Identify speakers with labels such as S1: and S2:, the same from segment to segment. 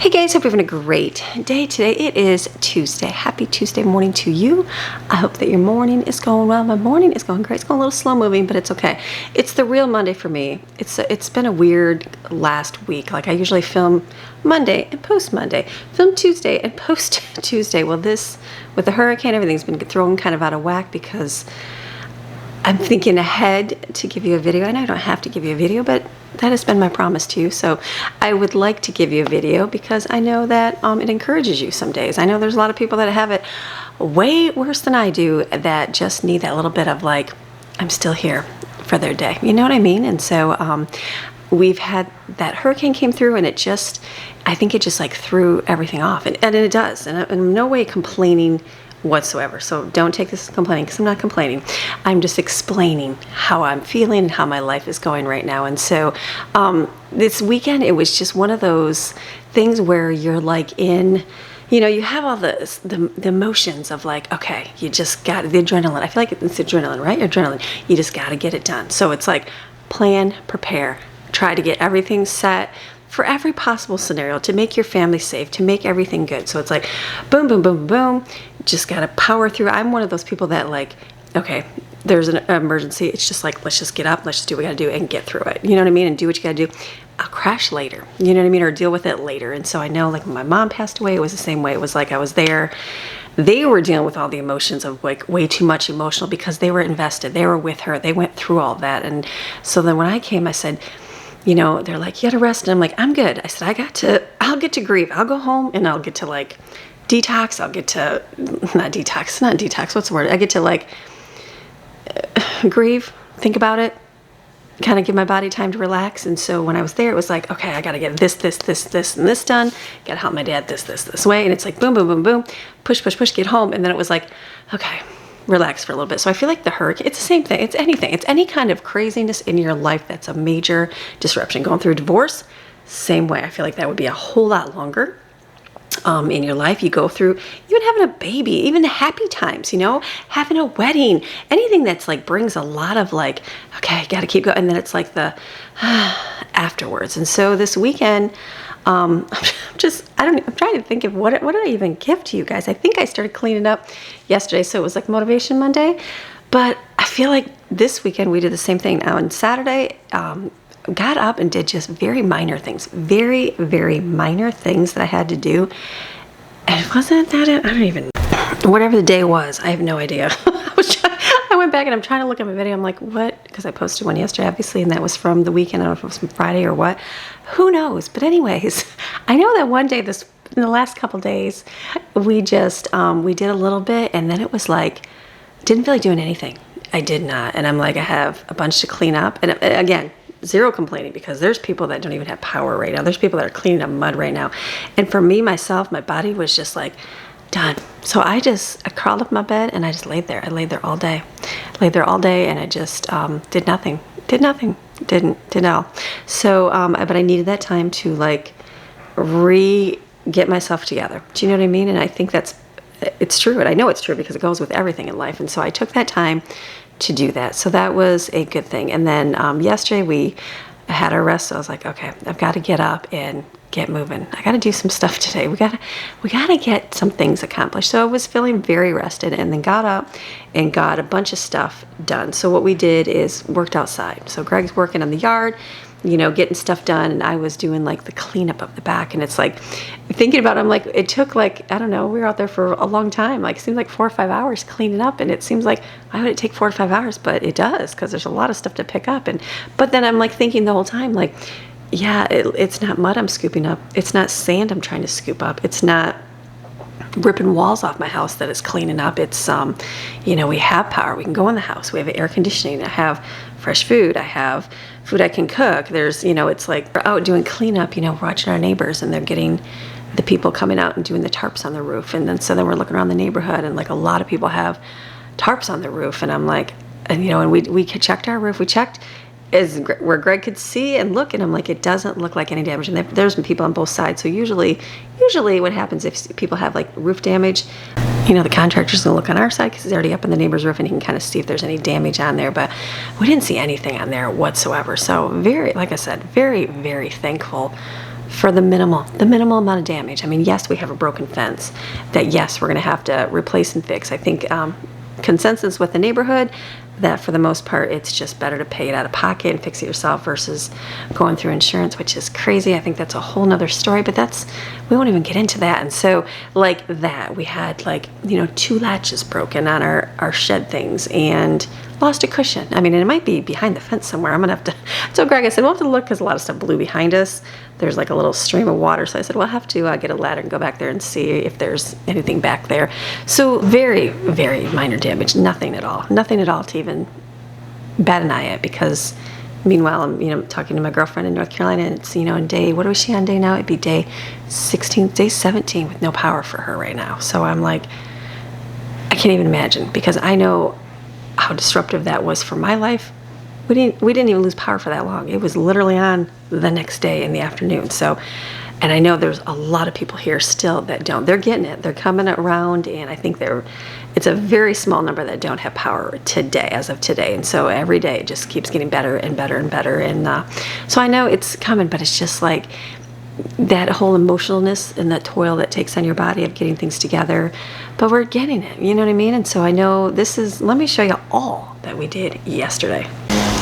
S1: Hey guys, hope you're having a great day today. It is Tuesday. Happy Tuesday morning to you. I hope that your morning is going well. My morning is going great. It's going a little slow moving, but it's okay. It's the real Monday for me. It's been a weird last week. Like I usually film Monday and post Monday, film Tuesday and post Tuesday. Well, this with the hurricane, everything's been thrown kind of out of whack because I'm thinking ahead to give you a video. I know I don't have to give you a video, but that has been my promise to you. So I would like to give you a video because I know that it encourages you some days. I know there's a lot of people that have it way worse than I do that just need that little bit of like, I'm still here for their day. You know what I mean? And so we've had that hurricane came through and I think it just like threw everything off. And it does. And I'm in no way complaining whatsoever. So don't take this as complaining because I'm not complaining. I'm just explaining how I'm feeling and how my life is going right now. And so this weekend, it was just one of those things where you're like you have all the emotions of like, okay, you just got the adrenaline. I feel like it's adrenaline, right? Adrenaline. You just got to get it done. So it's like plan, prepare, try to get everything set for every possible scenario to make your family safe, to make everything good. So it's like boom, boom, boom, boom. Just got to power through. I'm one of those people that like, okay, there's an emergency. It's just like, let's just get up, let's just do what we got to do and get through it. You know what I mean? And do what you got to do. I'll crash later. You know what I mean? Or deal with it later. And so I know like when my mom passed away, it was the same way. It was like I was there. They were dealing with all the emotions of like way too much emotional because they were invested. They were with her. They went through all that. And so then when I came, I said, they're like, you gotta rest. And I'm like, I'm good. I said, I'll get to grieve. I'll go home and I'll get to like detox. I'll get to, not detox. What's the word? I get to like grieve, think about it, kind of give my body time to relax. And so when I was there, it was like, okay, I gotta get this, and this done. Gotta help my dad this way. And it's like, boom, boom, boom, boom, push, get home. And then it was like, okay, relax for a little bit. So I feel like the hurricane, it's the same thing. It's anything. It's any kind of craziness in your life that's a major disruption. Going through a divorce, same way. I feel like that would be a whole lot longer in your life. You go through even having a baby, even the happy times, having a wedding, anything that's like brings a lot of like, okay, got to keep going. And then it's like the afterwards. And so this weekend, I'm trying to think of what did I even give to you guys? I think I started cleaning up yesterday. So it was like Motivation Monday, but I feel like this weekend we did the same thing. Now on Saturday, got up and did just very minor things, very, very minor things that I had to do. And it wasn't that, I don't even, whatever the day was, I have no idea. I went back and I'm trying to look at my video. I'm like, what? Because I posted one yesterday, obviously, and that was from the weekend. I don't know if it was from Friday or what. Who knows? But anyways, I know that one day in the last couple days, we just, we did a little bit and then it was like, didn't feel like doing anything. I did not. And I'm like, I have a bunch to clean up. And again, zero complaining because there's people that don't even have power right now. There's people that are cleaning up mud right now. And for me, myself, my body was just like, done. So I crawled up my bed and I just laid there. I laid there all day. And I just did nothing. Did it all. So, but I needed that time to like get myself together. Do you know what I mean? And I think it's true. And I know it's true because it goes with everything in life. And so I took that time to do that. So that was a good thing. And then yesterday we had our rest. So I was like, okay, I've got to get up and get moving. I got to do some stuff today. We got to get some things accomplished. So I was feeling very rested and then got up and got a bunch of stuff done. So what we did is worked outside. So Greg's working on the yard, getting stuff done. And I was doing like the cleanup of the back. And it's like, thinking about it, I'm like, it took like, I don't know, we were out there for a long time. Like it seemed like 4 or 5 hours cleaning up. And it seems like, why would it take 4 or 5 hours? But it does, because there's a lot of stuff to pick up. But then I'm like thinking the whole time, like, yeah, it's not mud I'm scooping up. It's not sand I'm trying to scoop up. It's not ripping walls off my house that is cleaning up. It's, we have power. We can go in the house. We have air conditioning. I have fresh food. I have food I can cook. There's, it's like we're out doing cleanup, watching our neighbors and they're getting the people coming out and doing the tarps on the roof. And then we're looking around the neighborhood and like a lot of people have tarps on the roof. And I'm like, and we checked our roof. We checked where Greg could see and look, and I'm like, it doesn't look like any damage. And there's been people on both sides. So usually what happens if people have like roof damage, the contractor's gonna look on our side because he's already up on the neighbor's roof and he can kind of see if there's any damage on there. But we didn't see anything on there whatsoever. So very, like I said, very, very thankful for the minimal amount of damage. I mean, yes, we have a broken fence that, yes, we're going to have to replace and fix. I think consensus with the neighborhood that for the most part it's just better to pay it out of pocket and fix it yourself versus going through insurance, which is crazy. I think that's a whole nother story, but we won't even get into that. And so like that, we had like, 2 latches broken on our shed things and lost a cushion. I mean, and it might be behind the fence somewhere. I'm gonna have to, so Greg, I said, we'll have to look because a lot of stuff blew behind us. There's like a little stream of water. So I said, we'll have to get a ladder and go back there and see if there's anything back there. So very, very minor damage, nothing at all to even bat an eye at, because meanwhile, I'm, talking to my girlfriend in North Carolina, and it's, in day, what is she on day now? It'd be day 16, day 17 with no power for her right now. So I'm like, I can't even imagine, because I know how disruptive that was for my life. We didn't even lose power for that long. It was literally on the next day in the afternoon. So, and I know there's a lot of people here still that don't. They're getting it. They're coming around, and I think it's a very small number that don't have power today, as of today. And so every day it just keeps getting better and better and better. And so I know it's coming, but it's just like that whole emotionalness and that toil that takes on your body of getting things together. But we're getting it, you know what I mean? And so I know let me show you all that we did yesterday.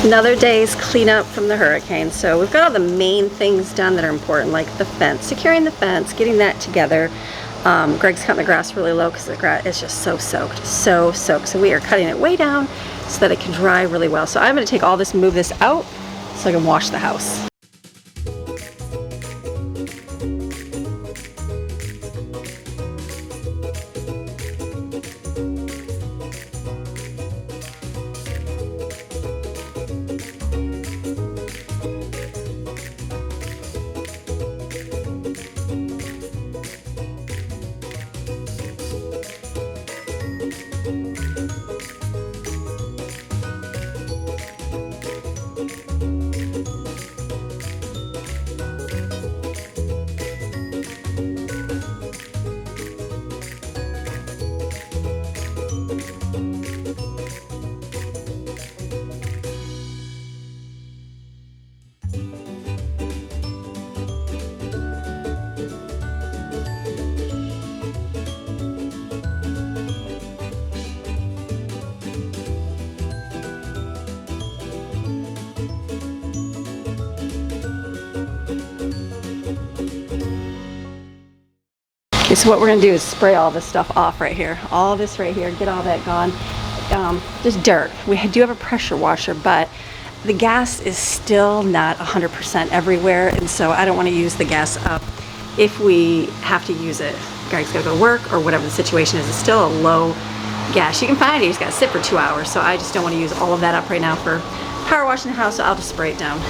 S1: Another day's cleanup from the hurricane. So we've got all the main things done that are important, like the fence, securing the fence, getting that together. Greg's cutting the grass really low because the grass is just so soaked. So we are cutting it way down so that it can dry really well. So I'm going to take all this, move this out so I can wash the house. Okay, so what we're gonna do is spray all this stuff off right here. All this right here, get all that gone. Just dirt. We do have a pressure washer, but the gas is still not 100% everywhere, and so I don't wanna use the gas up if we have to use it. Greg's gotta go to work or whatever the situation is. It's still a low gas. You can find it, you just gotta sit for 2 hours, so I just don't wanna use all of that up right now for power washing the house, so I'll just spray it down.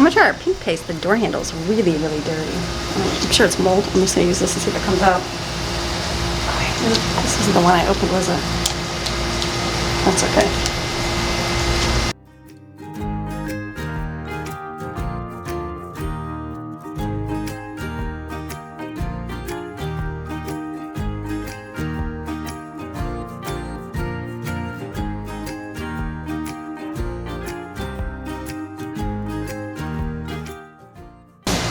S1: gonna try our pink paste. The door handle's really, really dirty. I'm sure it's mold. I'm just gonna use this and see if it comes out. Oh, this isn't the one I opened, was it? That's okay.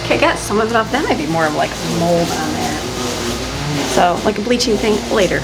S1: Okay, got some of it off. That might be more of like mold on there. So, like a bleaching thing later.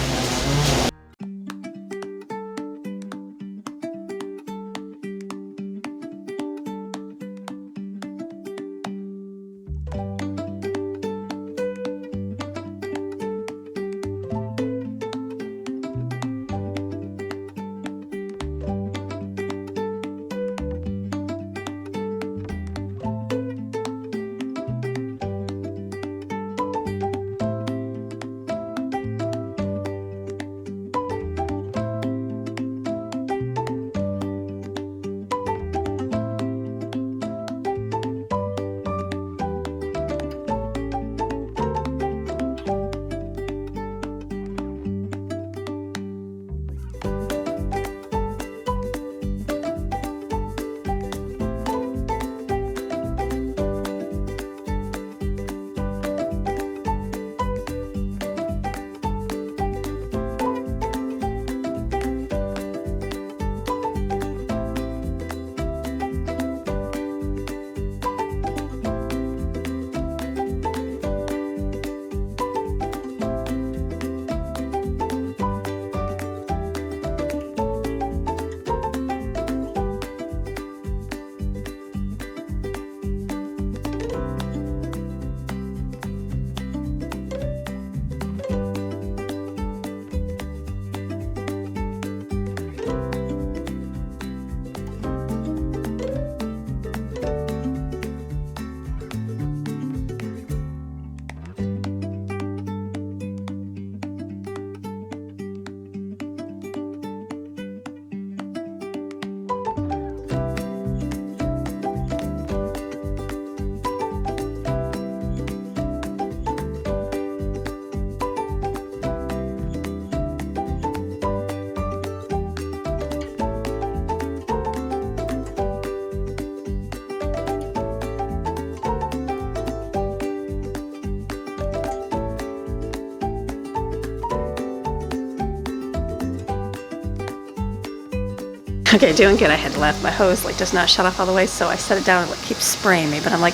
S1: Okay, doing good. I had left my hose like does not shut off all the way, so I set it down and it keeps spraying me. But I'm like,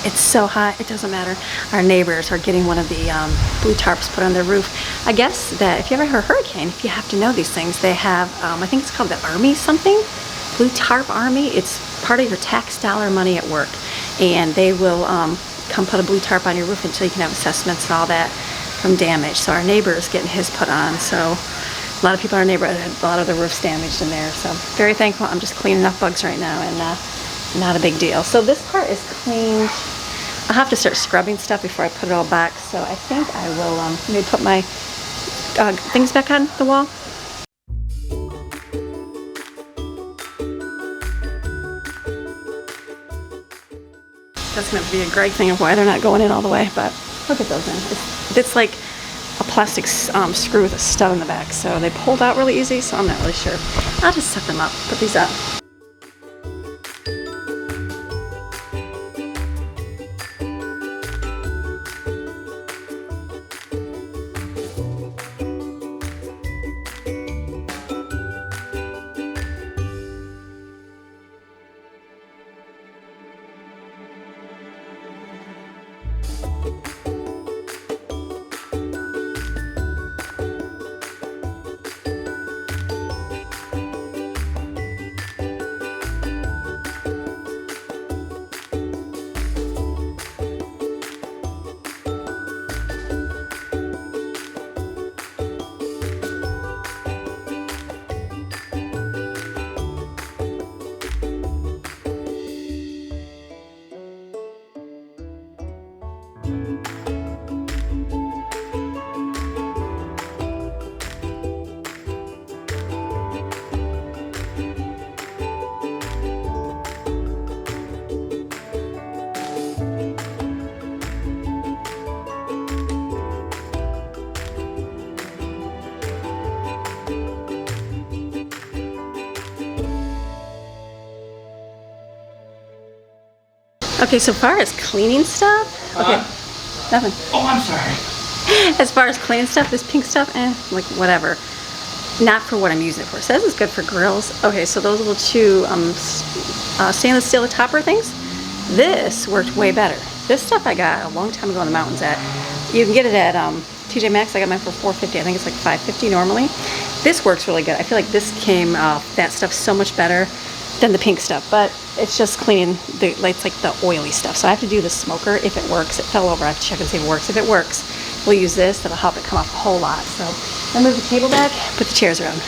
S1: it's so hot, it doesn't matter. Our neighbors are getting one of the blue tarps put on their roof. I guess that if you ever heard of hurricane, if you have to know these things, they have, I think it's called the Army something, Blue Tarp Army. It's part of your tax dollar money at work, and they will come put a blue tarp on your roof until you can have assessments and all that from damage. So our neighbor is getting his put on. So a lot of people in our neighborhood had a lot of their roofs damaged in there. So very thankful. I'm just cleaning up bugs right now, and not a big deal. So this part is cleaned. I'll have to start scrubbing stuff before I put it all back. So I think I will maybe put my things back on the wall. That's going to be a great thing of why they're not going in all the way, but look at those in. It's like a plastic screw with a stud in the back, so they pulled out really easy, so I'm not really sure. I'll just set them up, put these up. Okay, so far as cleaning stuff, okay, nothing.
S2: Oh, I'm sorry.
S1: As far as cleaning stuff, this pink stuff, like whatever. Not for what I'm using it for. It says it's good for grills. Okay, so those little two stainless steel topper things, this worked way better. This stuff I got a long time ago in the mountains at, you can get it at TJ Maxx. I got mine for $4.50. I think it's like $5.50 normally. This works really good. I feel like this came that stuff so much better than the pink stuff, but it's just cleaning the like the oily stuff. So I have to do the smoker if it works. It fell over. I have to check and see if it works. If it works, we'll use this. That'll help it come off a whole lot. So I'll move the table back, put the chairs around.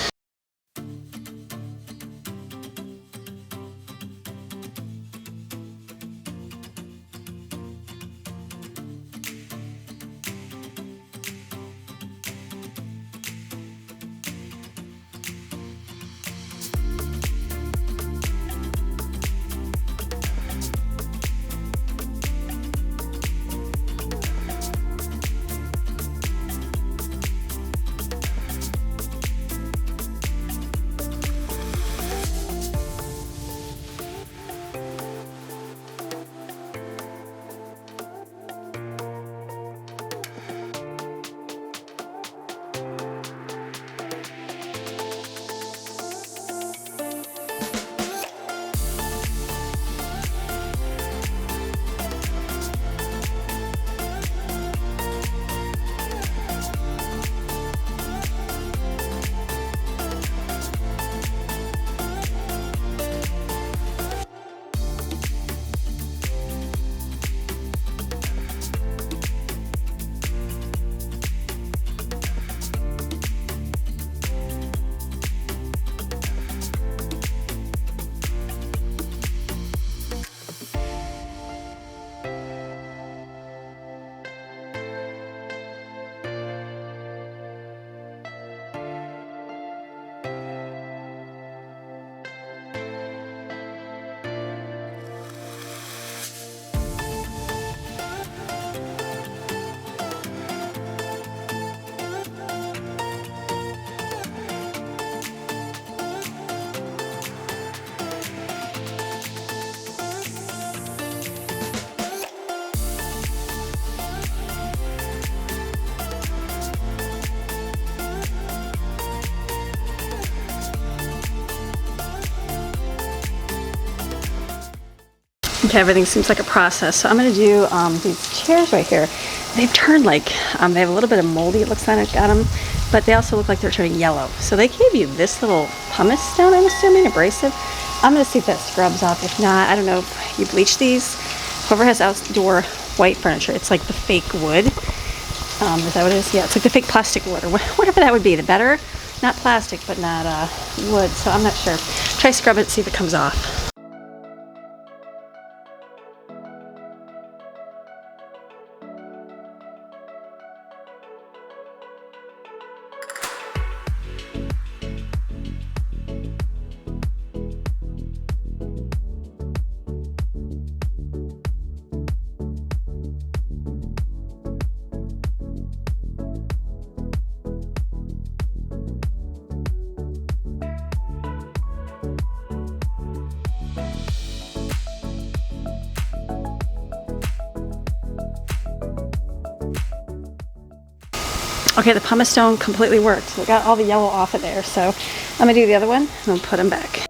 S1: Okay, everything seems like a process. So I'm going to do these chairs right here. They've turned like, they have a little bit of moldy, it looks like on them, but they also look like they're turning yellow. So they gave you this little pumice stone, I'm assuming, abrasive. I'm going to see if that scrubs off. If not, I don't know if you bleach these. Whoever has outdoor white furniture, it's like the fake wood. Is that what it is? Yeah, it's like the fake plastic wood or whatever that would be. The better, not plastic, but not wood. So I'm not sure. Try scrub it, see if it comes off. Okay, the pumice stone completely worked. We got all the yellow off of there, so I'm gonna do the other one and then put them back.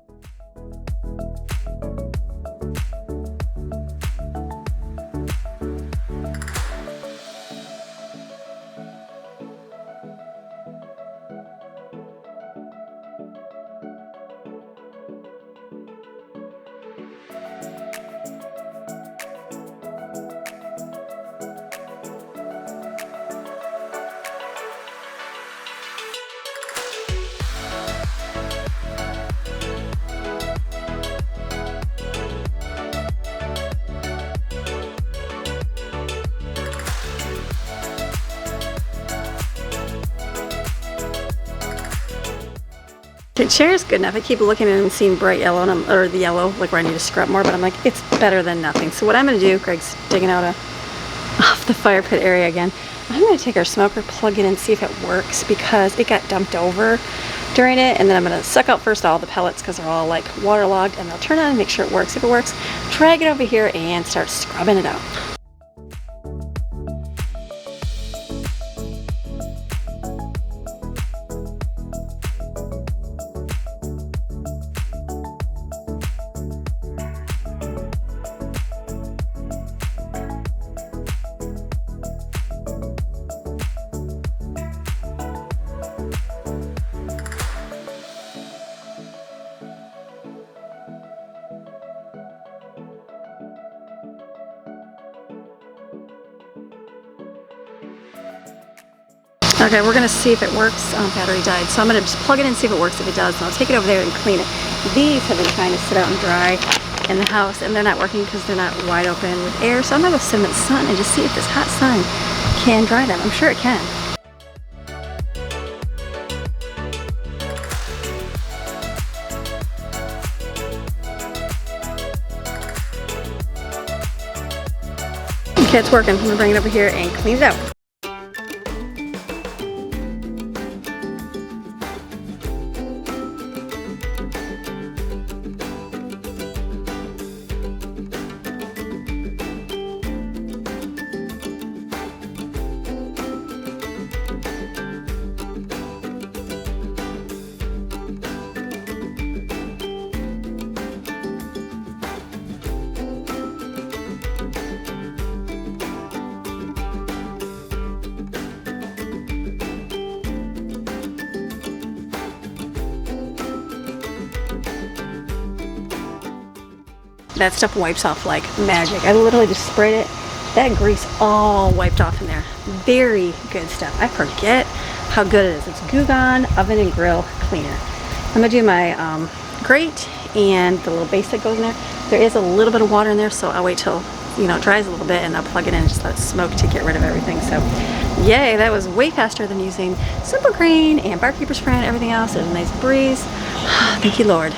S1: The chair is good enough. I keep looking at it and seeing bright yellow, and or the yellow, like where I need to scrub more, but I'm like, it's better than nothing. So what I'm going to do, Greg's digging out off the fire pit area again. I'm going to take our smoker, plug it in, see if it works, because it got dumped over during it, and then I'm gonna suck out first all the pellets because they're all like waterlogged, and I'll turn on and make sure it works. If it works, drag it over here and start scrubbing it out. Okay, we're gonna see if it works. Battery died, so I'm gonna just plug it in and see if it works. If it does, and I'll take it over there and clean it. These have been trying to sit out and dry in the house, and they're not working because they're not wide open with air. So I'm gonna go sit in the sun and just see if this hot sun can dry them. I'm sure it can. Okay, it's working. I'm gonna bring it over here and clean it out. That stuff wipes off like magic. I literally just sprayed it. That grease all wiped off in there. Very good stuff. I forget how good it is. It's Goo Gone Oven and Grill Cleaner. I'm gonna do my grate and the little base that goes in there. There is a little bit of water in there, so I'll wait till it dries a little bit, and I'll plug it in and just let it smoke to get rid of everything. So yay, that was way faster than using Simple Green and Barkeeper Spray and everything else. There's a nice breeze. Thank you, Lord.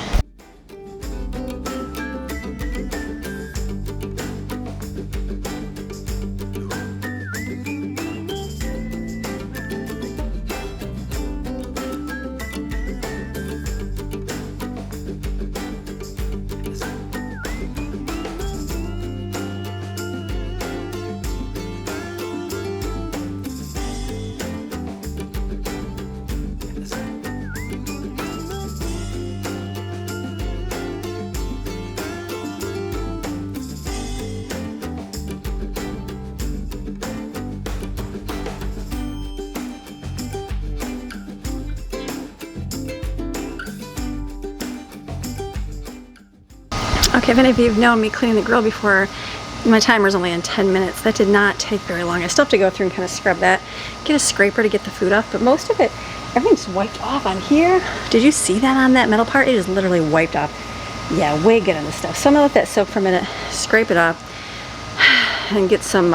S1: Okay, if any of you have known me cleaning the grill before, my timer's only in 10 minutes. That did not take very long. I still have to go through and kind of scrub that, get a scraper to get the food off, but most of it, everything's wiped off on here. Did you see that on that metal part? It is literally wiped off. Yeah, way good on this stuff. So I'm gonna let that soak for a minute, scrape it off, and get some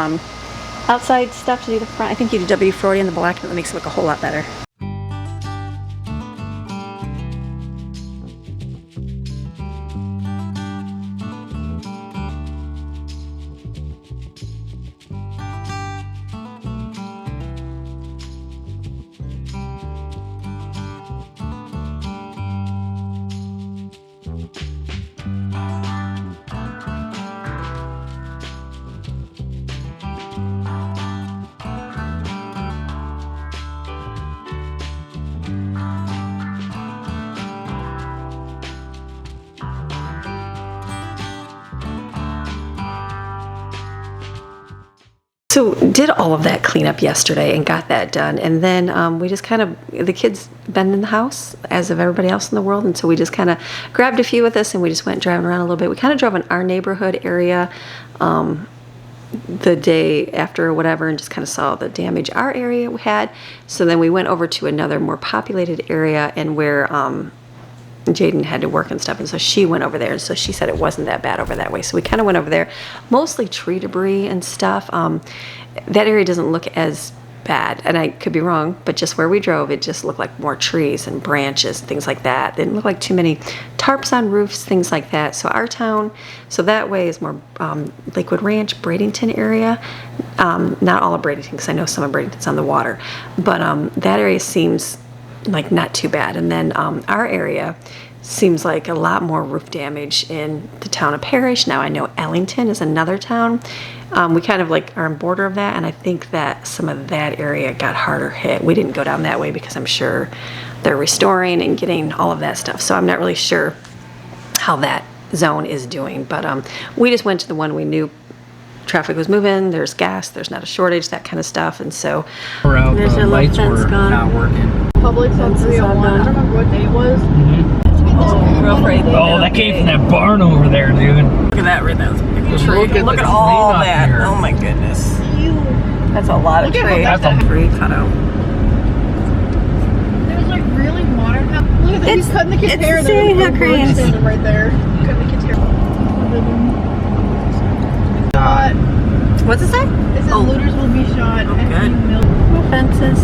S1: outside stuff to do the front. I think you do WD-40 in the black, and that makes it look a whole lot better. So did all of that cleanup yesterday and got that done, and then we just kind of, the kids been in the house as of everybody else in the world, and so we just kind of grabbed a few with us and we just went driving around a little bit. We kind of drove in our neighborhood area the day after or whatever, and just kind of saw the damage our area had. So then we went over to another more populated area, and where Jaden had to work and stuff, and so she went over there, and so she said it wasn't that bad over that way. So we kind of went over there, mostly tree debris and stuff. That area doesn't look as bad, and I could be wrong, but just where we drove, it just looked like more trees and branches, things like that. It didn't look like too many tarps on roofs, things like that. So our town, so that way is more Lakewood Ranch, Bradenton area. Not all of Bradenton, because I know some of Bradenton's on the water, but that area seems like not too bad. And then our area seems like a lot more roof damage in the town of Parrish. Now I know Ellington is another town. We kind of like are on border of that, and I think that some of that area got harder hit. We didn't go down that way because I'm sure they're restoring and getting all of that stuff. So I'm not really sure how that zone is doing, but we just went to the one we knew traffic was moving, there's gas, there's not a shortage, that kind of stuff. And so
S3: there's your lights were not working.
S2: Publix on 301. I don't remember what day it was.
S1: real pretty.
S3: Oh, that came from that barn over there, dude.
S1: Look at that right there. Look at all that. Oh my goodness. That's a lot of tree.
S3: That's a
S1: tree cutout.
S2: There's like really modern house. Look at that. He's cutting the kid's hair.
S1: It's Santa Cruz.
S2: Right there. Cutting the kid's hair.
S1: What's it say?
S2: It says looters will be shot.
S1: Oh, good.
S2: No fences.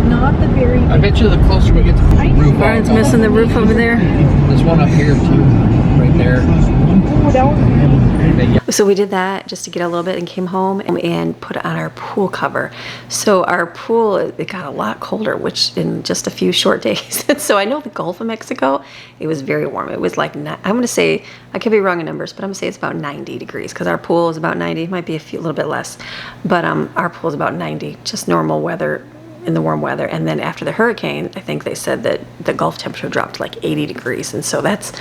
S2: Not the very.
S3: I bet you the closer we get to the roof.
S1: Brian's missing the roof over there.
S3: There's one up here too, right there.
S2: Oh, that was good.
S1: So we did that just to get a little bit and came home and put on our pool cover. So our pool, it got a lot colder, which in just a few short days. So I know the Gulf of Mexico, it was very warm. It was like, I'm going to say, I could be wrong in numbers, but I'm going to say it's about 90 degrees because our pool is about 90. It might be a little bit less, but our pool is about 90, just normal weather in the warm weather. And then after the hurricane, I think they said that the Gulf temperature dropped to like 80 degrees. And so that's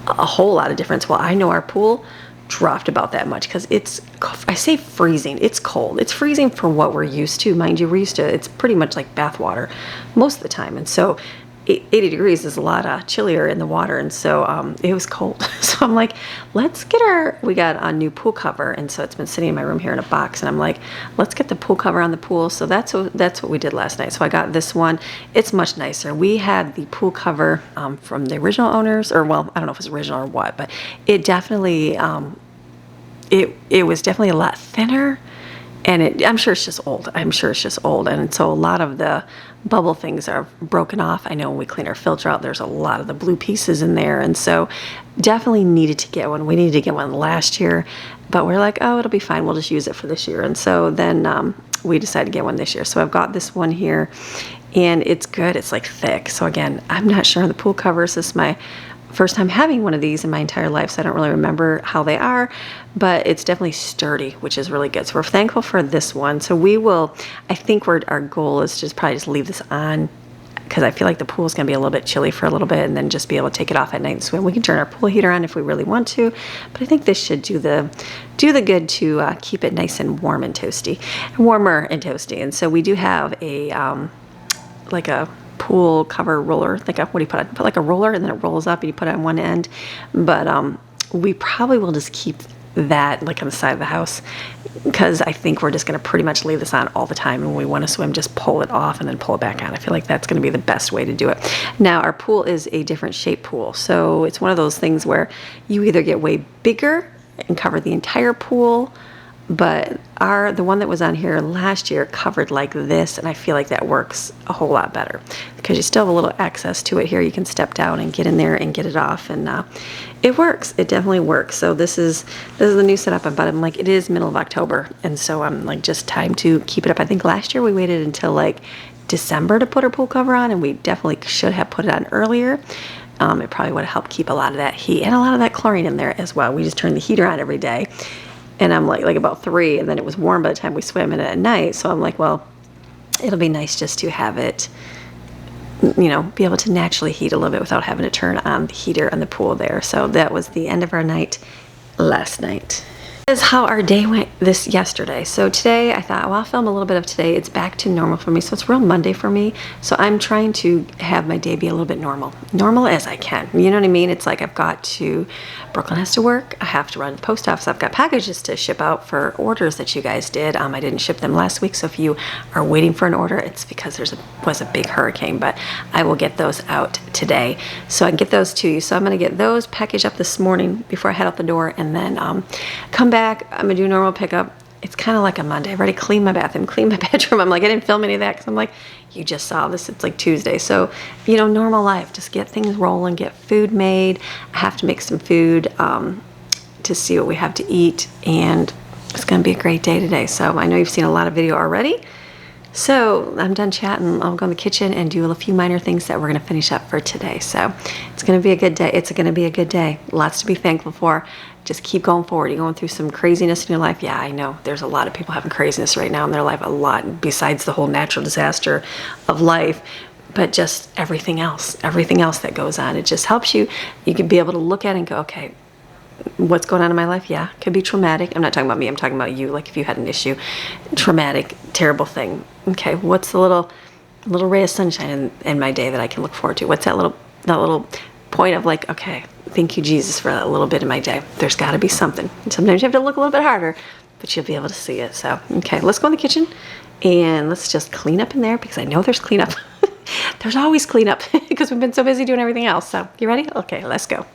S1: a whole lot of difference. Well, I know our pool dropped about that much because it's, I say freezing, it's cold. It's freezing for what we're used to. Mind you, we're used to, it's pretty much like bath water most of the time. And so 80 degrees is a lot chillier in the water. And so it was cold. So I'm like, let's get we got a new pool cover. And so it's been sitting in my room here in a box. And I'm like, let's get the pool cover on the pool. So that's what we did last night. So I got this one. It's much nicer. We had the pool cover from the original owners, or well, I don't know if it's original or what, but it definitely, it was definitely a lot thinner. And I'm sure it's just old. And so a lot of the bubble things are broken off. I know when we clean our filter out, there's a lot of the blue pieces in there. And so definitely needed to get one. We needed to get one last year, but we're like, oh, it'll be fine. We'll just use it for this year. And so then we decided to get one this year. So I've got this one here and it's good. It's like thick. So again, I'm not sure on the pool covers. This is my first time having one of these in my entire life, so I don't really remember how they are, but it's definitely sturdy, which is really good. So we're thankful for this one. So we will, I think our goal is to probably just leave this on because I feel like the pool is going to be a little bit chilly for a little bit and then just be able to take it off at night and swim. We can turn our pool heater on if we really want to, but I think this should do the good to keep it nice and warm and toasty, warmer and toasty. And so we do have a like a pool cover roller, like what do you put like a roller and then it rolls up and you put it on one end. But we probably will just keep that like on the side of the house because I think we're just going to pretty much leave this on all the time, and when we want to swim just pull it off and then pull it back on. I feel like that's going to be the best way to do it. Now our pool is a different shape pool, so it's one of those things where you either get way bigger and cover the entire pool, but the one that was on here last year covered like this, and I feel like that works a whole lot better because you still have a little access to it here. You can step down and get in there and get it off, and it works. It definitely works. So this is the new setup, but I'm like, it is middle of October, and so I'm like, just time to keep it up. I think last year we waited until like December to put our pool cover on, and we definitely should have put it on earlier. It probably would have helped keep a lot of that heat and a lot of that chlorine in there as well. We just turn the heater on every day. And I'm like about 3, and then it was warm by the time we swam in it at night. So I'm like, well, it'll be nice just to have it, be able to naturally heat a little bit without having to turn on the heater on the pool there. So that was the end of our night last night. This is how our day went yesterday. So today I thought, well, I'll film a little bit of today. It's back to normal for me. So it's real Monday for me. So I'm trying to have my day be a little bit normal as I can. You know what I mean? It's like Brooklyn has to work. I have to run to the post office. I've got packages to ship out for orders that you guys did. I didn't ship them last week. So if you are waiting for an order, it's because was a big hurricane, but I will get those out today. So I can get those to you. So I'm going to get those packaged up this morning before I head out the door, and then come back. I'm gonna do normal pickup. It's kind of like a Monday. I've already cleaned my bathroom, cleaned my bedroom. I'm like, I didn't film any of that because I'm like, you just saw this. It's like Tuesday. So, normal life. Just get things rolling, get food made. I have to make some food to see what we have to eat. And it's going to be a great day today. So I know you've seen a lot of video already. So I'm done chatting. I'll go in the kitchen and do a few minor things that we're going to finish up for today. So it's going to be a good day. It's going to be a good day. Lots to be thankful for. Just keep going forward. You're going through some craziness in your life. Yeah, I know. There's a lot of people having craziness right now in their life. A lot besides the whole natural disaster of life. But just everything else that goes on. It just helps you. You can be able to look at it and go, okay, what's going on in my life? Yeah, it could be traumatic. I'm not talking about me. I'm talking about you. Like if you had an issue, traumatic, terrible thing. Okay, what's the little ray of sunshine in my day that I can look forward to? What's that little point of like, okay, thank you, Jesus, for that little bit in my day. There's got to be something. And sometimes you have to look a little bit harder, but you'll be able to see it. So, okay, let's go in the kitchen and let's just clean up in there because I know there's cleanup. There's always cleanup because we've been so busy doing everything else. So, you ready? Okay, let's go.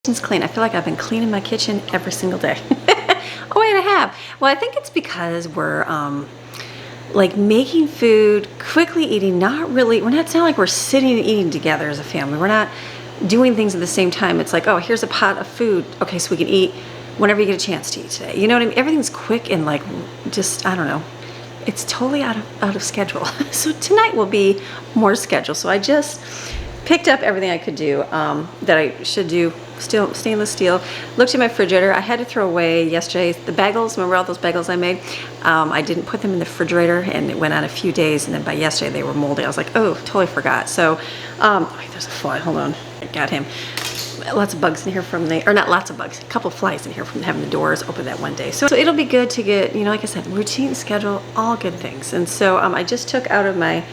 S1: Kitchen's clean. I feel like I've been cleaning my kitchen every single day. Oh wait, I have. Well, I think it's because we're like making food, quickly eating, it's not like we're sitting and eating together as a family. We're not doing things at the same time. It's like, oh, here's a pot of food. Okay, so we can eat whenever you get a chance to eat today. You know what I mean? Everything's quick and like just, I don't know. It's totally out of schedule. So tonight will be more schedule. So I just picked up everything I could do that I should do. Still stainless steel. Looked at my refrigerator. I had to throw away yesterday the bagels. Remember all those bagels I made? I didn't put them in the refrigerator and it went on a few days, and then by yesterday they were moldy. I was like, oh, totally forgot. So, wait, there's a fly. Hold on. I got him. Lots of bugs in here not lots of bugs, a couple of flies in here from having the doors open that one day. So it'll be good to get, like I said, routine, schedule, all good things. And so I just took out of my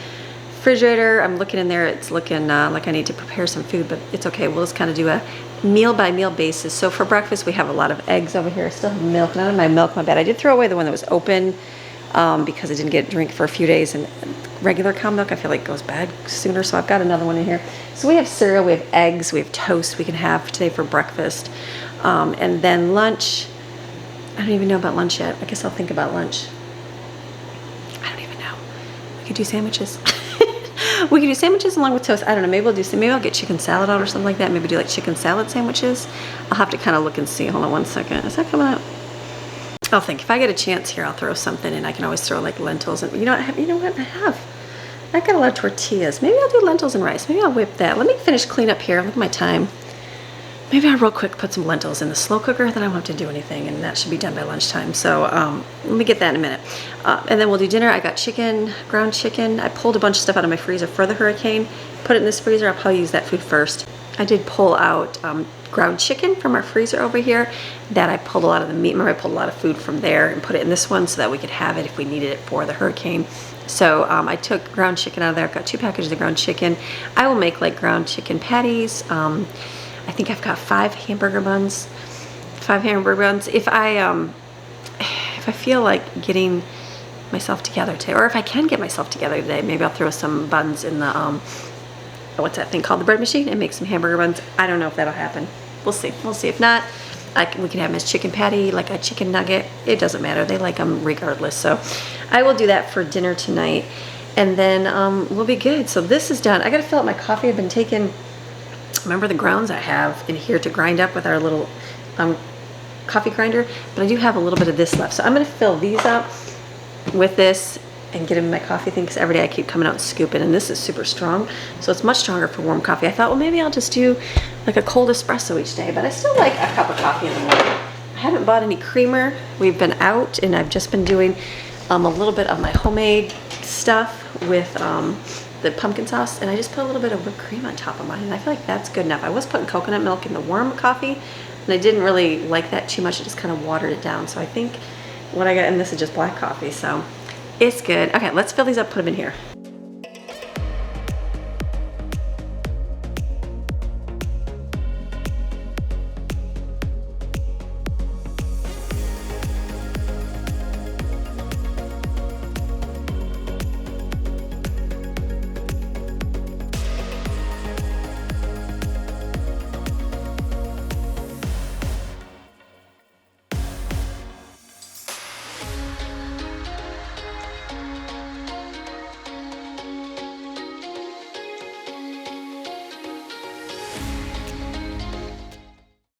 S1: refrigerator. I'm looking in there. It's looking like I need to prepare some food, but it's okay. We'll just kind of do a meal by meal basis. So for breakfast, we have a lot of eggs over here. I still have milk. None of my milk, my bad. I did throw away the one that was open because I didn't get a drink for a few days, and regular cow milk I feel like goes bad sooner, so I've got another one in here. So we have cereal, we have eggs, we have toast we can have today for breakfast, and then lunch. I don't even know about lunch yet. I guess I'll think about lunch. I don't even know. We could do sandwiches. We could do sandwiches along with toast. I don't know. Maybe I'll get chicken salad out or something like that. Maybe do like chicken salad sandwiches. I'll have to kind of look and see. Hold on one second. Is that coming out? I'll think. If I get a chance here, I'll throw something in. I can always throw like lentils. And you know what? I've got a lot of tortillas. Maybe I'll do lentils and rice. Maybe I'll whip that. Let me finish clean up here. Look at my time. Maybe I'll real quick put some lentils in the slow cooker, then I won't have to do anything, and that should be done by lunchtime. So let me get that in a minute. And then we'll do dinner. I got chicken, ground chicken. I pulled a bunch of stuff out of my freezer for the hurricane, put it in this freezer. I'll probably use that food first. I did pull out ground chicken from our freezer over here. That I pulled a lot of the meat. Remember, I pulled a lot of food from there and put it in this one so that we could have it if we needed it for the hurricane. So I took ground chicken out of there. I've got 2 packages of ground chicken. I will make like ground chicken patties. I think I've got 5 hamburger buns. 5 hamburger buns. If I feel like getting myself together today, or if I can get myself together today, maybe I'll throw some buns in the what's that thing called, the bread machine, and make some hamburger buns. I don't know if that'll happen. We'll see. We'll see. If not, we can have them as chicken patty, like a chicken nugget. It doesn't matter. They like them regardless. So I will do that for dinner tonight, and then we'll be good. So this is done. I got to fill up my coffee. I've been taking remember the grounds I have in here to grind up with our little coffee grinder, but I do have a little bit of this left. So I'm gonna fill these up with this and get them in my coffee thing, because every day I keep coming out and scooping, and this is super strong, so it's much stronger for warm coffee. I thought, well, maybe I'll just do like a cold espresso each day, but I still like a cup of coffee in the morning. I haven't bought any creamer. We've been out, and I've just been doing a little bit of my homemade stuff with the pumpkin sauce, and I just put a little bit of whipped cream on top of mine, and I feel like that's good enough. I was putting coconut milk in the warm coffee, and I didn't really like that too much. It just kind of watered it down. So I think what I got, and this is just black coffee, so it's good. Okay, let's fill these up, put them in here.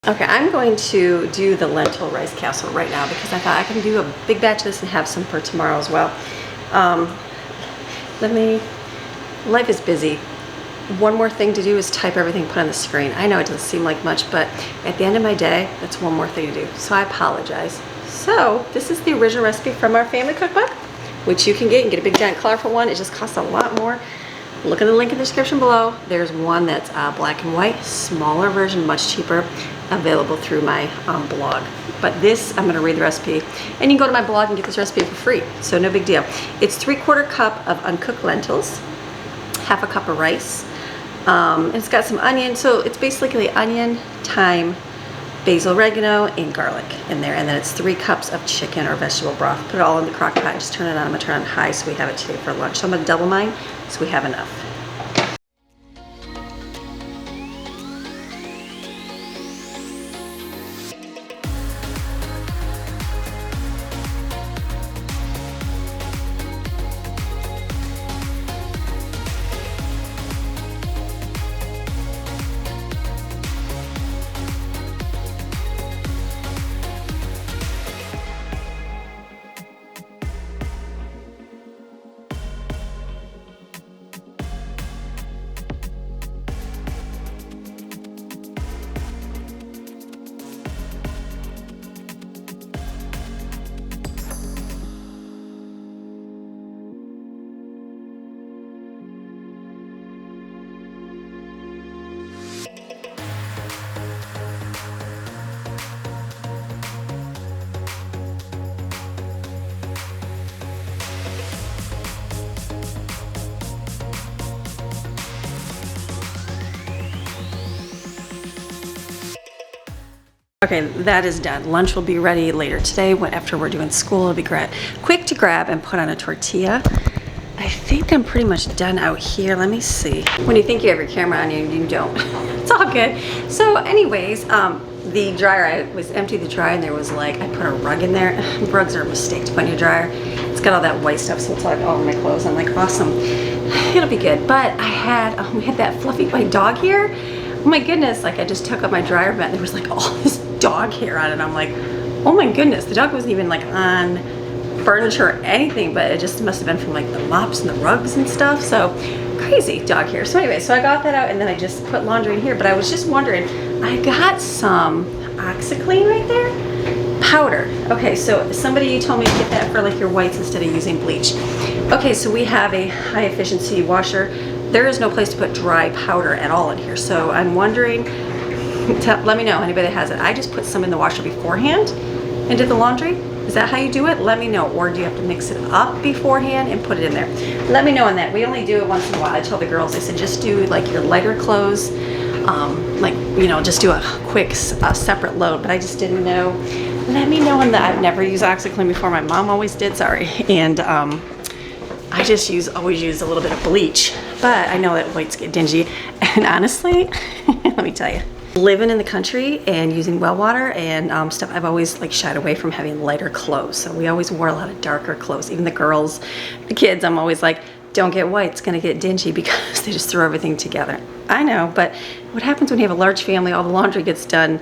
S1: Okay, I'm going to do the lentil rice casserole right now, because I thought I can do a big batch of this and have some for tomorrow as well. Life is busy. One more thing to do is type everything, put on the screen. I know it doesn't seem like much, but at the end of my day, that's one more thing to do. So I apologize. So this is the original recipe from our family cookbook, which you can get. You can get a big giant colorful one. It just costs a lot more. Look at the link in the description below. There's one that's black and white, smaller version, much cheaper, available through my blog. But this, I'm gonna read the recipe, and you can go to my blog and get this recipe for free, so no big deal. It's 3/4 cup of uncooked lentils, 1/2 cup of rice, and it's got some onion, so it's basically onion, thyme, basil, oregano, and garlic in there, and then it's 3 cups of chicken or vegetable broth. Put it all in the crock pot and just turn it on. I'm gonna turn it on high so we have it today for lunch. So I'm gonna double mine so we have enough. Okay, that is done. Lunch will be ready later today after we're doing school. It'll be quick to grab and put on a tortilla. I think I'm pretty much done out here. Let me see. When you think you have your camera on you, you don't. It's all good. So anyways, the dryer, I was emptied the dryer, and there was like, I put a rug in there. Rugs are a mistake to put in your dryer. It's got all that white stuff, so it's like all over my clothes. I'm like, awesome. It'll be good. But I had, we had that fluffy white dog hair. Oh my goodness, like I just took up my dryer vent and there was like all this dog hair on it. I'm like, oh my goodness, the dog wasn't even like on furniture or anything, but it just must have been from like the mops and the rugs and stuff. So crazy dog hair. So anyway, so I got that out, and then I just put laundry in here. But I was just wondering, I got some OxiClean right there, powder. Okay, so somebody told me to get that for like your whites instead of using bleach. Okay, so we have a high efficiency washer. There is no place to put dry powder at all in here. So I'm wondering, let me know anybody that has it. I just put some in the washer beforehand and did the laundry. Is that how you do it? Let me know. Or do you have to mix it up beforehand and put it in there? Let me know on that. We only do it once in a while. I tell the girls, I said, just do like your lighter clothes, like, you know, just do a quick separate load. But I just didn't know. Let me know on that. I've never used OxiClean before. My mom always did, sorry. And I just always use a little bit of bleach, but I know that whites get dingy. And honestly, let me tell you, living in the country and using well water and stuff, I've always like shied away from having lighter clothes. So we always wore a lot of darker clothes. Even the girls, the kids, I'm always like, don't get white. It's going to get dingy because they just throw everything together. I know, but what happens when you have a large family, all the laundry gets done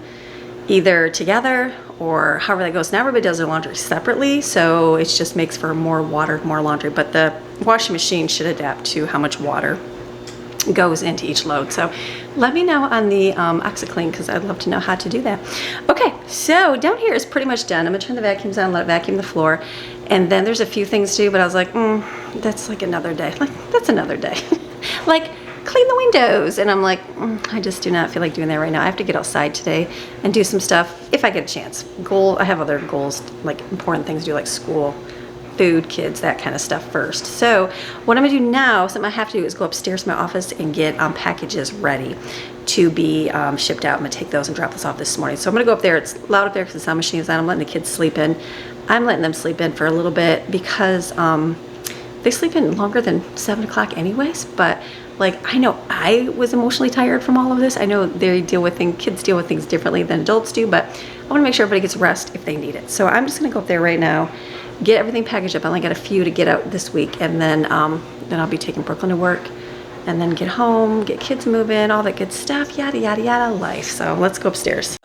S1: either together or however that goes. Now everybody does their laundry separately, so it just makes for more water, more laundry. But the washing machine should adapt to how much water goes into each load. So let me know on the OxiClean, because I'd love to know how to do that. Okay, so down here is pretty much done. I'm gonna turn the vacuums on, let it vacuum the floor, and then there's a few things to do, but I was like, that's like another day. Like, that's another day. Like, clean the windows, and I'm like, I just do not feel like doing that right now. I have to get outside today and do some stuff if I get a chance. I have other goals, like important things to do, like school, food, kids, that kind of stuff first. So what I'm gonna do now, something I have to do, is go upstairs to my office and get packages ready to be shipped out. I'm gonna take those and drop this off this morning. So I'm gonna go up there. It's loud up there because the sound machine is on. I'm letting the kids sleep in. I'm letting them sleep in for a little bit because they sleep in longer than 7 o'clock anyways, but like, I know I was emotionally tired from all of this. I know kids deal with things differently than adults do, but I wanna make sure everybody gets rest if they need it. So I'm just gonna go up there right now, get everything packaged up. I only got a few to get out this week, and then I'll be taking Brooklyn to work, and then get home, get kids moving, all that good stuff, yada, yada, yada, life. So let's go upstairs.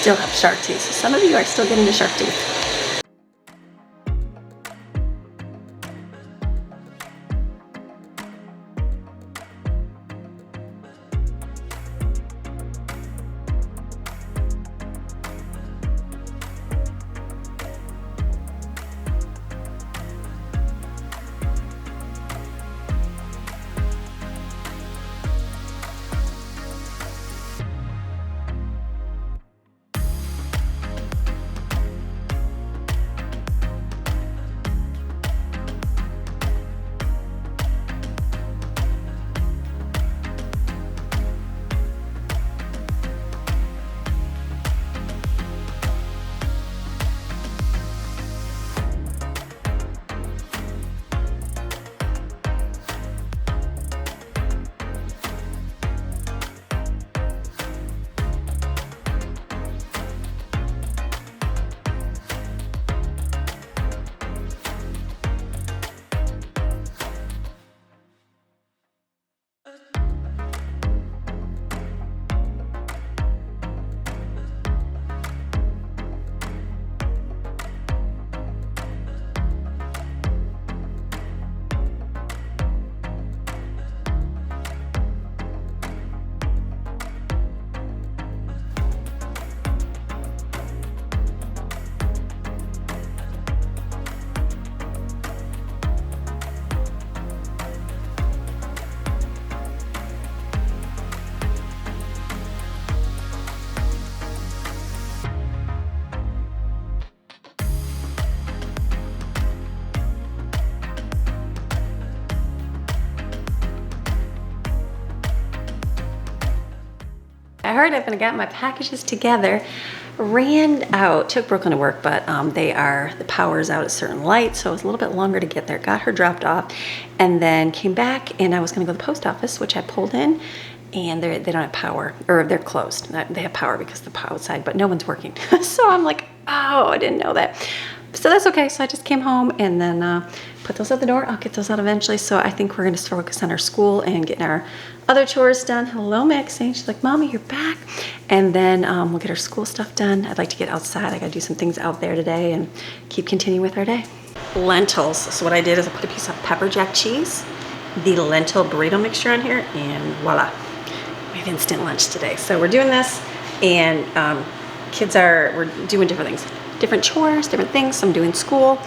S1: Still have shark teeth. So some of you are still getting the shark teeth. I heard up and I got my packages together, ran out, took Brooklyn to work, but the power's out at certain lights, so it was a little bit longer to get there. Got her dropped off, and then came back, and I was gonna go to the post office, which I pulled in, and they don't have power, or they're closed. They have power because of the outside, but no one's working. So I'm like, oh, I didn't know that. So that's okay. So I just came home and then put those at the door. I'll get those out eventually. So I think we're gonna focus on our school and getting our other chores done. Hello, Maxine. She's like, Mommy, you're back. And then we'll get our school stuff done. I'd like to get outside. I gotta do some things out there today and keep continuing with our day. Lentils. So what I did is I put a piece of pepper jack cheese, the lentil burrito mixture on here, and voila. We have instant lunch today. So we're doing this, and we're doing different things. Different chores, different things. So I'm doing school.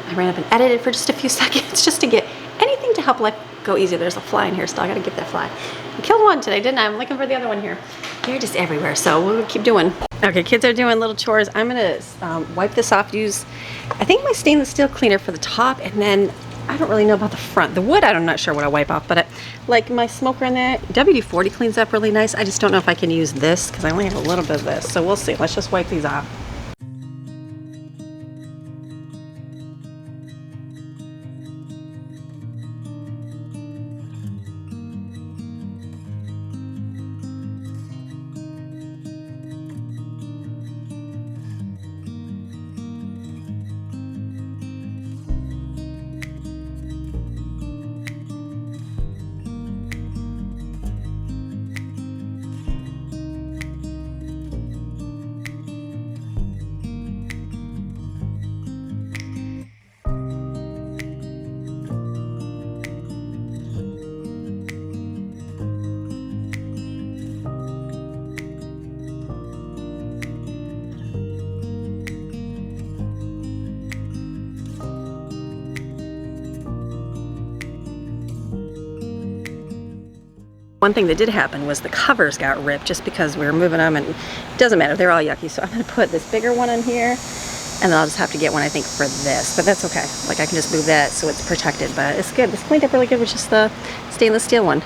S1: I ran up and edited for just a few seconds just to get anything to help life go easier. There's a fly in here, so I gotta get that fly. I killed one today, didn't I? I'm looking for the other one here. They're just everywhere, so we'll keep doing. Okay, kids are doing little chores. I'm gonna wipe this off, I think my stainless steel cleaner for the top, and then I don't really know about the front. The wood, I'm not sure what I wipe off, but like my smoker in there, WD-40 cleans up really nice. I just don't know if I can use this because I only have a little bit of this, so we'll see. Let's just wipe these off. One thing that did happen was the covers got ripped just because we were moving them, and it doesn't matter, they're all yucky. So I'm gonna put this bigger one in here, and then I'll just have to get one, I think, for this, but that's okay. Like, I can just move that so it's protected, but it's good. This cleaned up really good with just the stainless steel one.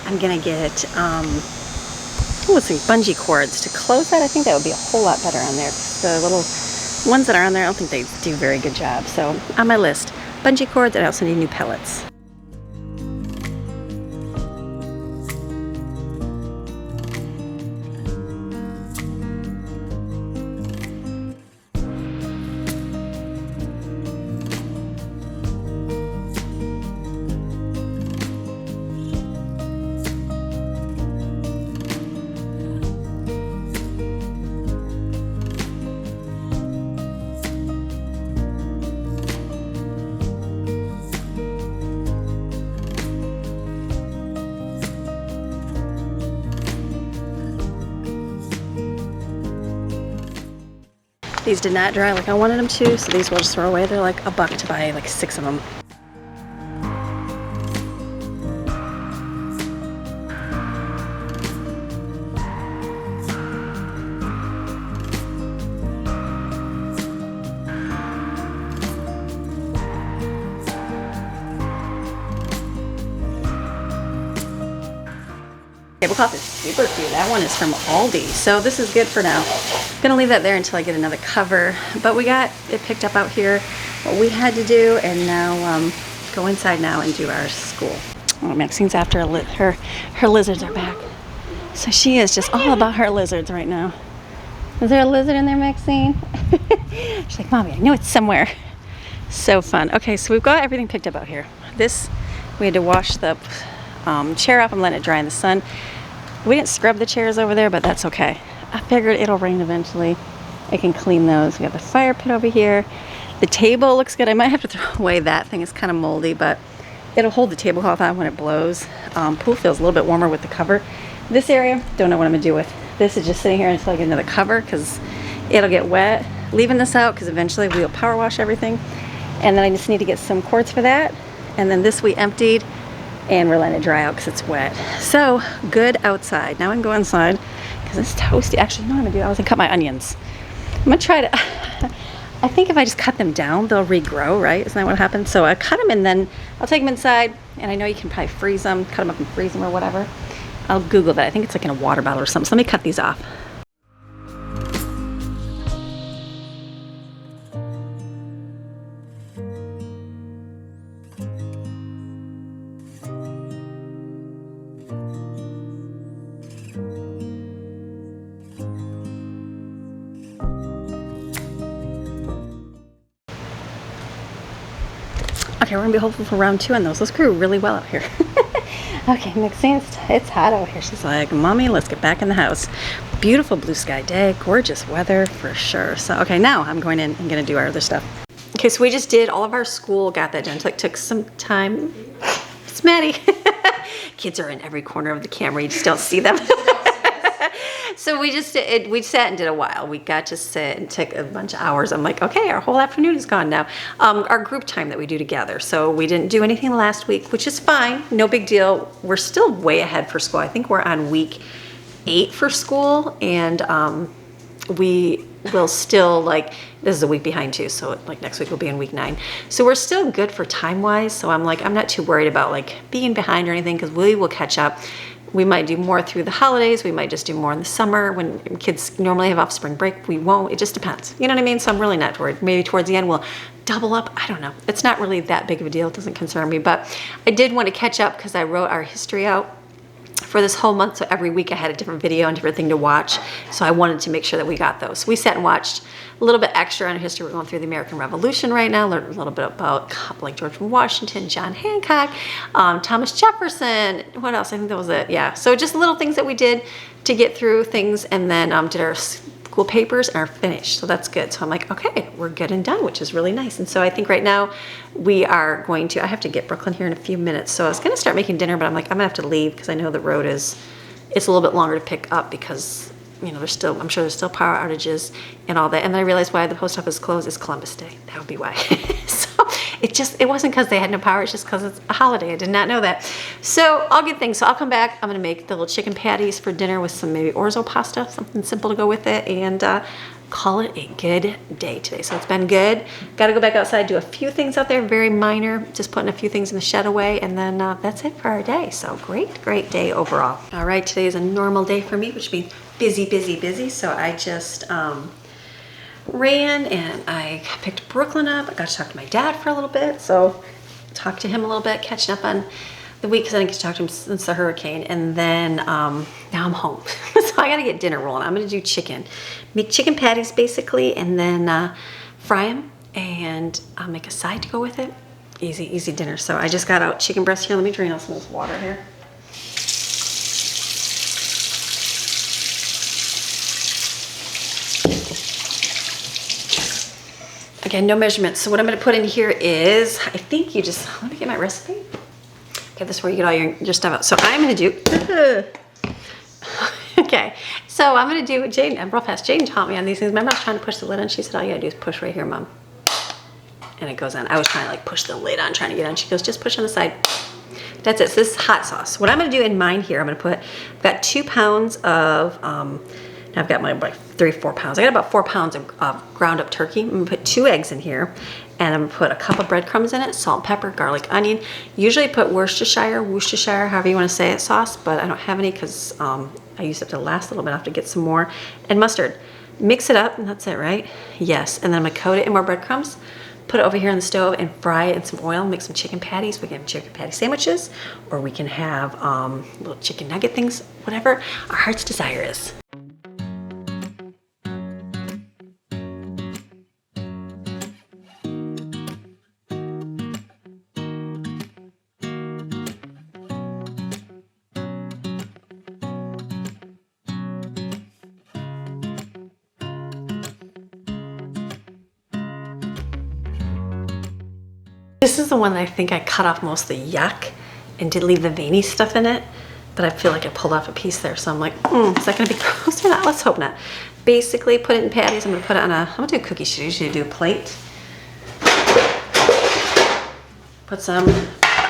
S1: I'm gonna get, let's see, bungee cords to close that. I think that would be a whole lot better on there. The little ones that are on there, I don't think they do a very good job. So on my list, bungee cords, and I also need new pellets. These did not dry like I wanted them to, so these we'll just throw away. They're like $1 to buy like 6 of them. Tablecloth is super cute. That one is from Aldi, so this is good for now. I'm gonna leave that there until I get another cover, but we got it picked up out here, what we had to do, and now go inside now and do our school. Oh, Maxine's after her lizards are back, so she is just all about her lizards right now. Is there a lizard in there, Maxine? She's like, Mommy, I know it's somewhere. So fun. Okay, so we've got everything picked up out here. This, we had to wash the chair up and let it dry in the sun. We didn't scrub the chairs over there, but that's okay. I figured it'll rain eventually. I can clean those. We got the fire pit over here. The table looks good. I might have to throw away that thing. It's kind of moldy, but it'll hold the tablecloth on when it blows. Pool feels a little bit warmer with the cover. This area, don't know what I'm gonna do with. This is just sitting here until I get another cover because it'll get wet. Leaving this out because eventually we'll power wash everything. And then I just need to get some cords for that. And then this we emptied, and we're letting it dry out because it's wet. So good outside. Now I can go inside because it's toasty. Actually, you know what I'm gonna do? I was gonna cut my onions. I'm gonna try to, I think if I just cut them down, they'll regrow, right? Isn't that what happens? So I cut them and then I'll take them inside, and I know you can probably freeze them, cut them up and freeze them or whatever. I'll Google that. I think it's like in a water bottle or something. So let me cut these off. Okay, we're gonna be hopeful for round 2 on those. Those grew really well out here. Okay, Maxine, it's hot out here. She's like, Mommy, let's get back in the house. Beautiful blue sky day, gorgeous weather for sure. So, okay, now I'm going in and gonna do our other stuff. Okay, so we just did all of our school, got that done. It took some time. It's Maddie. Kids are in every corner of the camera, you just don't see them. So we just we sat and did a while. We got to sit and took a bunch of hours. I'm like, okay, our whole afternoon is gone now. Our group time that we do together. So we didn't do anything last week, which is fine, no big deal. We're still way ahead for school. I think we're on week 8 for school, and we will still, like, this is a week behind too, so like next week we'll be in week 9. So we're still good for time-wise. So I'm like, I'm not too worried about like being behind or anything because we will catch up. We might do more through the holidays. We might just do more in the summer when kids normally have off spring break. We won't. It just depends. You know what I mean? So I'm really not worried. Maybe towards the end we'll double up. I don't know. It's not really that big of a deal. It doesn't concern me. But I did want to catch up because I wrote our history out for this whole month. So every week I had a different video and different thing to watch. So I wanted to make sure that we got those. We sat and watched a little bit extra on history. We're going through the American Revolution right now. Learned a little bit about like George Washington, John Hancock, Thomas Jefferson. What else? I think that was it. Yeah. So just little things that we did to get through things, and then did our school cool papers are finished. So that's good. So I'm like, okay, we're good and done, which is really nice. And so I think right now we are going to, I have to get Brooklyn here in a few minutes. So I was going to start making dinner, but I'm like, I'm gonna have to leave because I know the road it's a little bit longer to pick up because, you know, I'm sure there's still power outages and all that. And then I realized why the post office closed is Columbus Day. That would be why. So it wasn't because they had no power. It's just because it's a holiday. I did not know that. So all good things. So I'll come back. I'm going to make the little chicken patties for dinner with some maybe orzo pasta, something simple to go with it, and call it a good day today. So it's been good. Got to go back outside, do a few things out there, very minor, just putting a few things in the shed away, and then that's it for our day. So great day overall. All right, today is a normal day for me, which means busy. So I just ran and I picked Brooklyn up. I got to talk to my dad for a little bit. So talked to him a little bit, catching up on the week because I didn't get to talk to him since the hurricane. And then now I'm home. So I got to get dinner rolling. I'm going to do chicken. Make chicken patties basically and then fry them and I'll make a side to go with it. Easy dinner. So I just got out chicken breast here. Let me drain out some of this water here. Again, no measurements. So what I'm going to put in here is, I think you just, let me get my recipe. Okay, this is where you get all your stuff out. So I'm going to do, okay, so I'm going to do, Jane, I'm real fast. Jane taught me on these things. Remember I was trying to push the lid on? She said, all you got to do is push right here, Mom. And it goes on. I was trying to like push the lid on, trying to get on. She goes, just push on the side. That's it. So this is hot sauce. What I'm going to do in mine here, I'm going to put, I've got 2 pounds of, I've got my like 3-4 pounds. I got about 4 pounds of ground up turkey. I'm gonna put 2 eggs in here and I'm gonna put a cup of breadcrumbs in it, salt, pepper, garlic, onion. Usually put Worcestershire, however you wanna say it, sauce, but I don't have any because I used it to last a little bit. I have to get some more. And mustard. Mix it up and that's it, right? Yes, and then I'm gonna coat it in more breadcrumbs, put it over here on the stove and fry it in some oil, make some chicken patties. We can have chicken patty sandwiches or we can have little chicken nugget things, whatever our heart's desire is. This is the one that I think I cut off most of the yuck and did leave the veiny stuff in it, but I feel like I pulled off a piece there. So I'm like, is that gonna be gross or not? Let's hope not. Basically put it in patties. I'm gonna put it on I'm gonna do a cookie sheet. I usually do a plate. Put some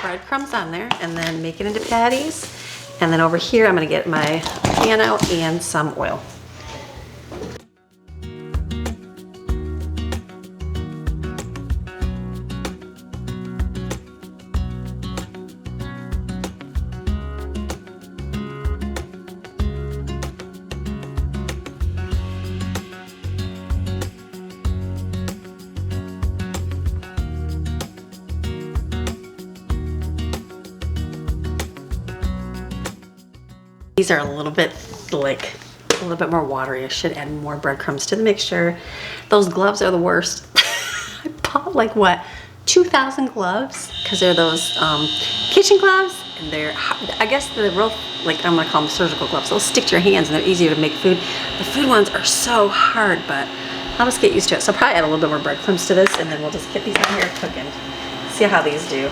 S1: breadcrumbs on there and then make it into patties. And then over here, I'm gonna get my pan out and some oil. These are a little bit more watery. I should add more breadcrumbs to the mixture. Those gloves are the worst. I bought like what, 2,000 gloves because they're those kitchen gloves and they're, I guess the real, like I'm gonna call them surgical gloves. They'll stick to your hands and they're easier to make food. The food ones are so hard, but I'll just get used to it. So I'll probably add a little bit more breadcrumbs to this and then we'll just get these out here cooking. See how these do.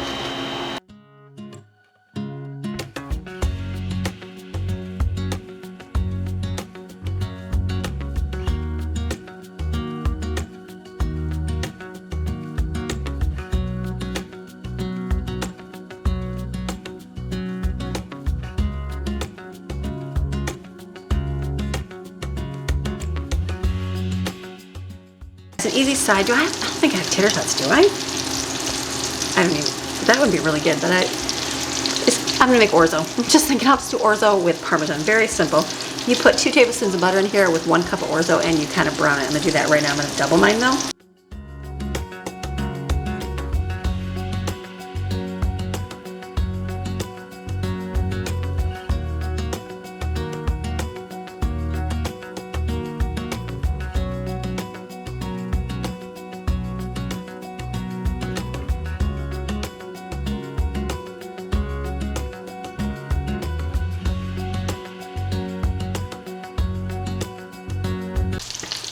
S1: It's an easy side. I don't think I have tater tots, do I? I don't even, that would be really good, but I'm gonna make orzo. I'm just thinking I'll just do orzo with Parmesan, very simple. You put 2 tablespoons of butter in here with 1 cup of orzo and you kind of brown it. I'm gonna do that right now. I'm gonna double mine though.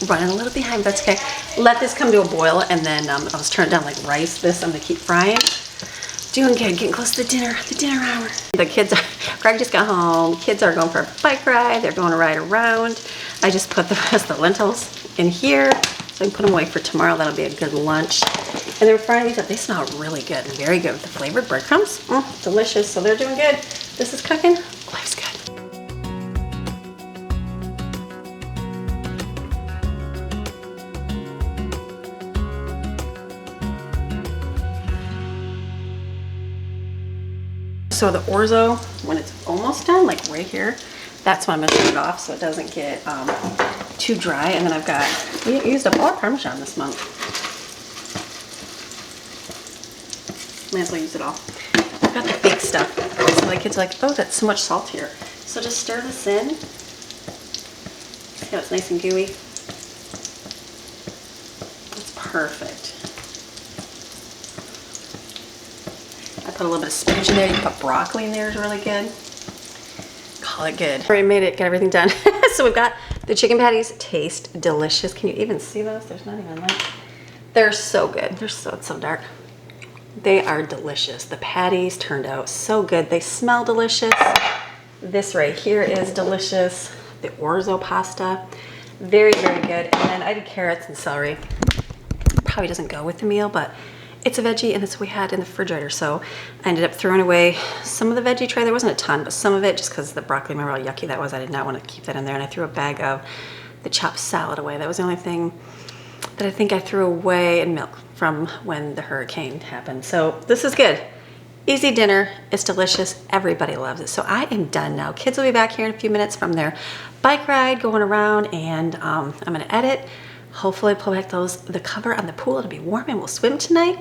S1: running a little behind, but that's okay. Let this come to a boil, and then I'll just turn it down like rice. This I'm gonna keep frying. Doing good, getting close to the dinner hour. The kids are, Greg just got home. Kids are going for a bike ride. They're going to ride around. I just put the rest of the lentils in here, so I can put them away for tomorrow. That'll be a good lunch. And they're frying these up. They smell really good and very good with the flavored breadcrumbs. Delicious, so they're doing good. This is cooking, life's good. So the orzo, when it's almost done, like right here, that's when I'm gonna turn it off so it doesn't get too dry. And then I've got, we used up all our Parmesan this month. Might as well use it all. I've got the big stuff. So the kids are like, oh, that's so much salt here. So just stir this in. See how it's nice and gooey? It's perfect. I put a little bit of spinach in there. You can put broccoli in there, is really good. Call it good. Already made it, got everything done. So we've got the chicken patties, taste delicious. Can you even see those? There's not even light. They're so good. They're so, it's so dark. They are delicious. The patties turned out so good. They smell delicious. This right here is delicious. The orzo pasta, very, very good. And then I did carrots and celery. Probably doesn't go with the meal, but it's a veggie and it's what we had in the refrigerator. So I ended up throwing away some of the veggie tray. There wasn't a ton, but some of it, just because the broccoli, remember how yucky that was, I did not want to keep that in there. And I threw a bag of the chopped salad away. That was the only thing that I think I threw away, in milk from when the hurricane happened. So this is good. Easy dinner. It's delicious. Everybody loves it. So I am done now. Kids will be back here in a few minutes from their bike ride going around, and I'm going to edit. Hopefully pull back the cover on the pool. It'll be warm and we'll swim tonight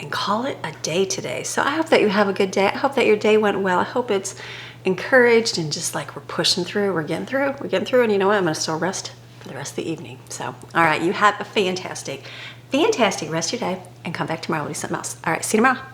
S1: and call it a day today. So I hope that you have a good day. I hope that your day went well. I hope it's encouraged and just like we're pushing through, we're getting through. And you know what? I'm gonna still rest for the rest of the evening. So, all right, you have a fantastic rest of your day and come back tomorrow. We'll do something else. All right, see you tomorrow. Bye.